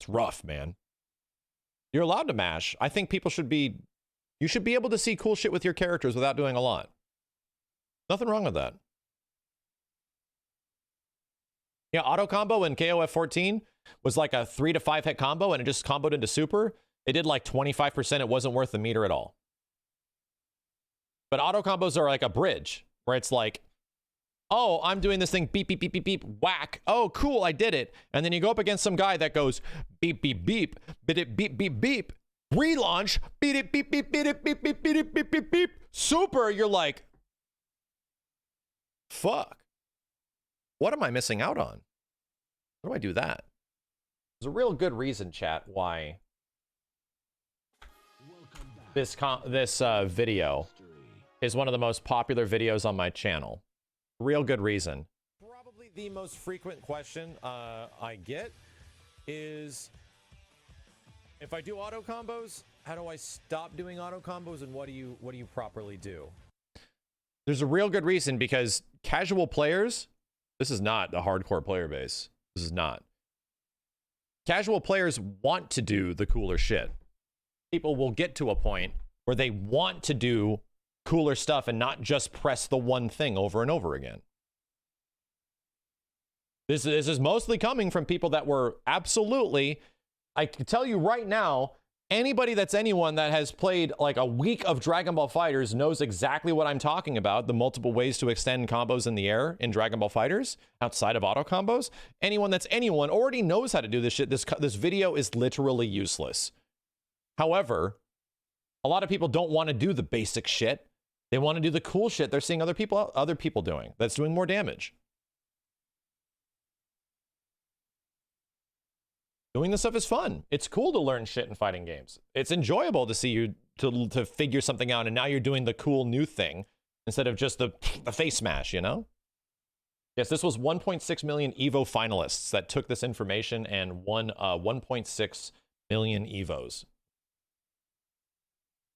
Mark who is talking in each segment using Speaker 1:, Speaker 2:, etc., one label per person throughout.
Speaker 1: It's rough, man. You're allowed to mash. I think people should be... You should be able to see cool shit with your characters without doing a lot. Nothing wrong with that. Yeah, auto combo in KOF 14 was like a 3 to 5 hit combo, and it just comboed into super. It did like 25%. It wasn't worth the meter at all. But auto combos are like a bridge where it's like, oh, I'm doing this thing, beep, beep, beep, beep, beep, whack. Oh, cool, I did it. And then you go up against some guy that goes beep, beep, beep, beep, it, beep, beep, beep, relaunch, beep, it, beep, beep, beep, it, beep, beep, beep, beep, beep, beep, beep, super. You're like, fuck. What am I missing out on? How do I do that? There's a real good reason, chat, why this video is one of the most popular videos on my channel. Real good reason. Probably the most frequent question I get is, if I do auto combos, how do I stop doing auto combos, and what do you properly do? There's a real good reason, because casual players, this is not the hardcore player base. This is not. Casual players want to do the cooler shit. People will get to a point where they want to do cooler stuff and not just press the one thing over and over again. This is mostly coming from people that were absolutely, I can tell you right now, anybody that's anyone that has played like a week of Dragon Ball FighterZ knows exactly what I'm talking about. The multiple ways to extend combos in the air in Dragon Ball FighterZ outside of auto combos. Anyone that's anyone already knows how to do this shit. This video is literally useless. However, a lot of people don't want to do the basic shit. They want to do the cool shit they're seeing other people doing that's doing more damage. Doing this stuff is fun. It's cool to learn shit in fighting games. It's enjoyable to see you to figure something out, and now you're doing the cool new thing instead of just the face smash, you know? Yes, this was 1.6 million EVO finalists that took this information and won 1.6 million EVOs.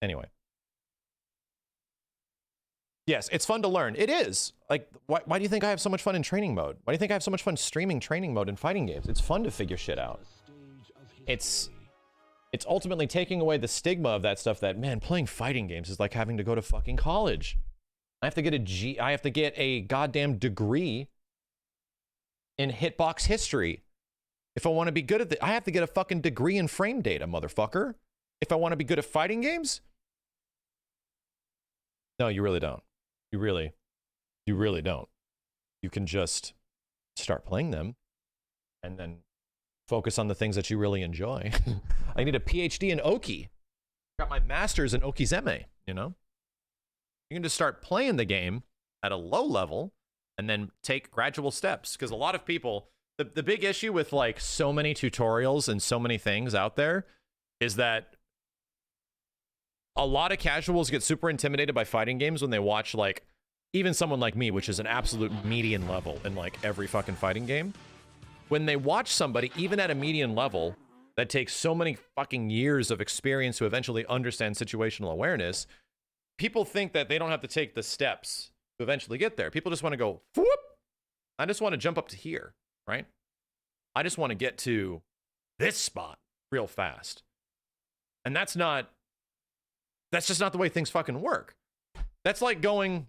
Speaker 1: Anyway. Yes, it's fun to learn. It is. Like, why do you think I have so much fun in training mode? Why do you think I have so much fun streaming training mode in fighting games? It's fun to figure shit out. It's ultimately taking away the stigma of that stuff that, man, playing fighting games is like having to go to fucking college. I have to get a goddamn degree in hitbox history. If I want to be good at it, I have to get a fucking degree in frame data, motherfucker. If I want to be good at fighting games? No, you really don't. You really don't. You can just start playing them and then focus on the things that you really enjoy. I need a PhD in Oki. Got my master's in Okizeme, you know? You can just start playing the game at a low level and then take gradual steps. Because a lot of people, the big issue with like so many tutorials and so many things out there is that a lot of casuals get super intimidated by fighting games when they watch, like, even someone like me, which is an absolute median level in like every fucking fighting game. When they watch somebody, even at a median level, that takes so many fucking years of experience to eventually understand situational awareness, people think that they don't have to take the steps to eventually get there. People just want to go, whoop! I just want to jump up to here, right? I just want to get to this spot real fast. And that's just not the way things fucking work. That's like going...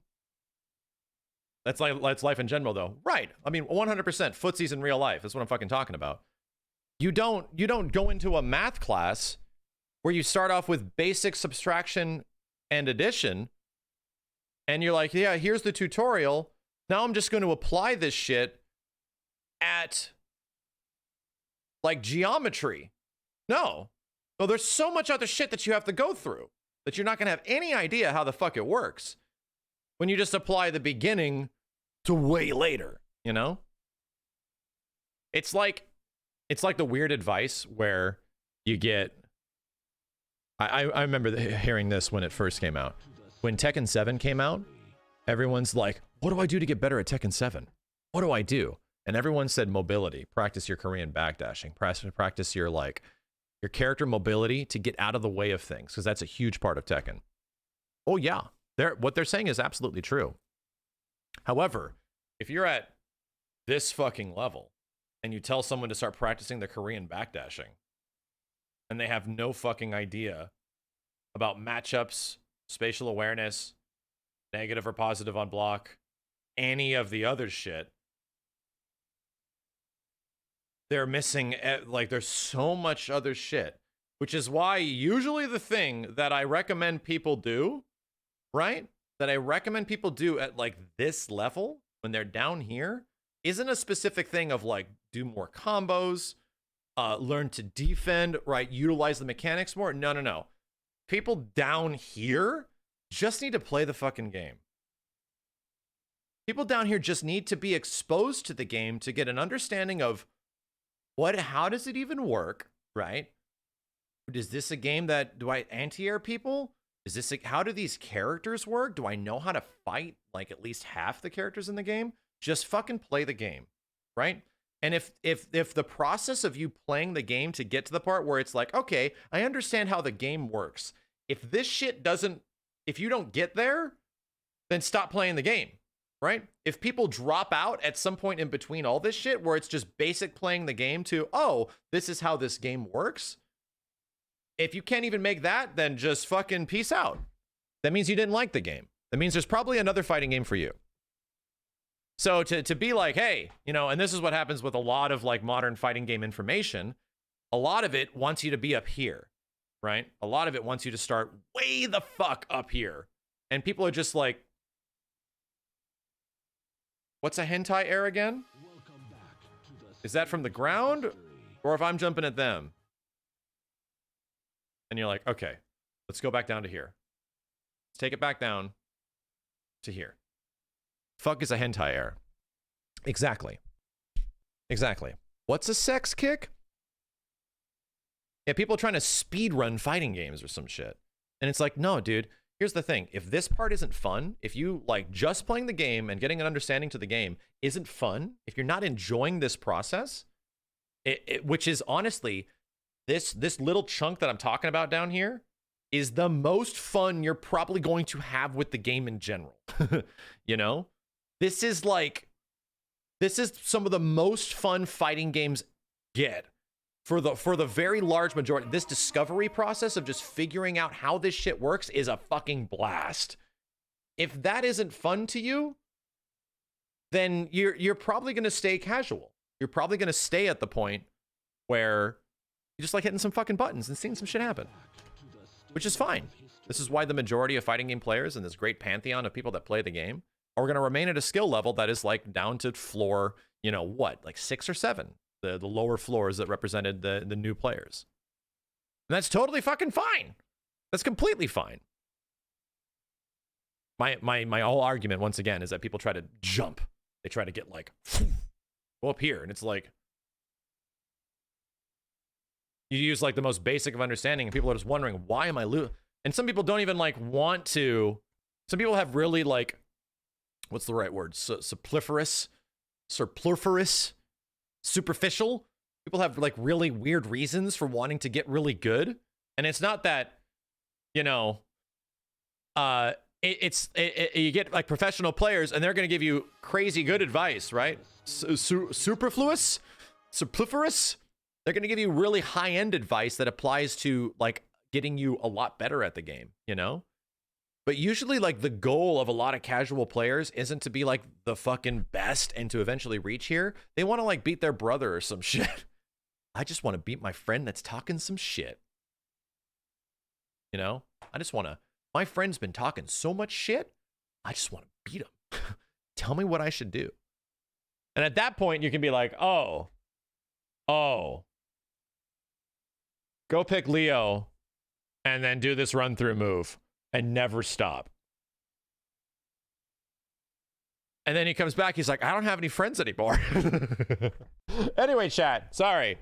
Speaker 1: That's life in general, though. Right. I mean, 100% footsies in real life. That's what I'm fucking talking about. You don't go into a math class where you start off with basic subtraction and addition, and you're like, yeah, here's the tutorial. Now I'm just going to apply this shit at, like, geometry. No. Well, there's so much other shit that you have to go through that you're not going to have any idea how the fuck it works when you just apply the beginning to way later, you know? It's like the weird advice where you get... I remember hearing this when it first came out. When Tekken 7 came out, everyone's like, what do I do to get better at Tekken 7? What do I do? And everyone said mobility. Practice your Korean backdashing. Practice your, like, your character mobility to get out of the way of things, because that's a huge part of Tekken. Oh, yeah. What they're saying is absolutely true. However, if you're at this fucking level and you tell someone to start practicing the Korean backdashing, and they have no fucking idea about matchups, spatial awareness, negative or positive on block, any of the other shit. They're missing, like, there's so much other shit, which is why usually the thing that I recommend people do, right? That I recommend people do at like this level when they're down here isn't a specific thing of like do more combos, learn to defend, right? Utilize the mechanics more. No. People down here just need to play the fucking game. People down here just need to be exposed to the game to get an understanding of how does it even work, right? Is this a game that, do I anti-air people? Is this, how do these characters work? Do I know how to fight like at least half the characters in the game? Just fucking play the game, right? And if the process of you playing the game to get to the part where it's like, okay, I understand how the game works. If this shit doesn't, if you don't get there, then stop playing the game, right? If people drop out at some point in between all this shit where it's just basic playing the game to, oh, this is how this game works. If you can't even make that, then just fucking peace out. That means you didn't like the game. That means there's probably another fighting game for you. So to be like, hey, you know, and this is what happens with a lot of like modern fighting game information. A lot of it wants you to be up here, right? A lot of it wants you to start way the fuck up here. And people are just like, what's a hentai air again? Is that from the ground? Or if I'm jumping at them? And you're like, okay, let's go back down to here. Let's take it back down to here. Fuck is a hentai air? Exactly. What's a sex kick? Yeah, people are trying to speed run fighting games or some shit. And it's like, no, dude, here's the thing. If this part isn't fun, if you like just playing the game and getting an understanding to the game isn't fun, if you're not enjoying this process, which is honestly, this little chunk that I'm talking about down here is the most fun you're probably going to have with the game in general. You know? This is some of the most fun fighting games get for the very large majority. This discovery process of just figuring out how this shit works is a fucking blast. If that isn't fun to you, then you're probably going to stay casual. You're probably going to stay at the point where you just like hitting some fucking buttons and seeing some shit happen, which is fine. This is why the majority of fighting game players and this great pantheon of people that play the game are going to remain at a skill level that is like down to floor, you know what, like 6 or 7, the lower floors that represented the new players. And that's totally fucking fine. That's completely fine. My whole argument, once again, is that people try to jump. They try to get like, go up here. And it's like, you use like the most basic of understanding and people are just wondering, why am I losing? And some people don't even like want to. Some people have really like, what's the right word? Superfluous, superficial. People have like really weird reasons for wanting to get really good. And it's not that, you know, you get like professional players and they're going to give you crazy good advice, right? Superfluous. They're going to give you really high-end advice that applies to like getting you a lot better at the game, you know? But usually like the goal of a lot of casual players isn't to be like the fucking best and to eventually reach here. They want to like beat their brother or some shit. I just want to beat my friend that's talking some shit. You know? My friend's been talking so much shit. I just want to beat him. Tell me what I should do. And at that point you can be like, oh, go pick Leo and then do this run through move and never stop. And then he comes back. He's like, I don't have any friends anymore. Anyway, chat. Sorry.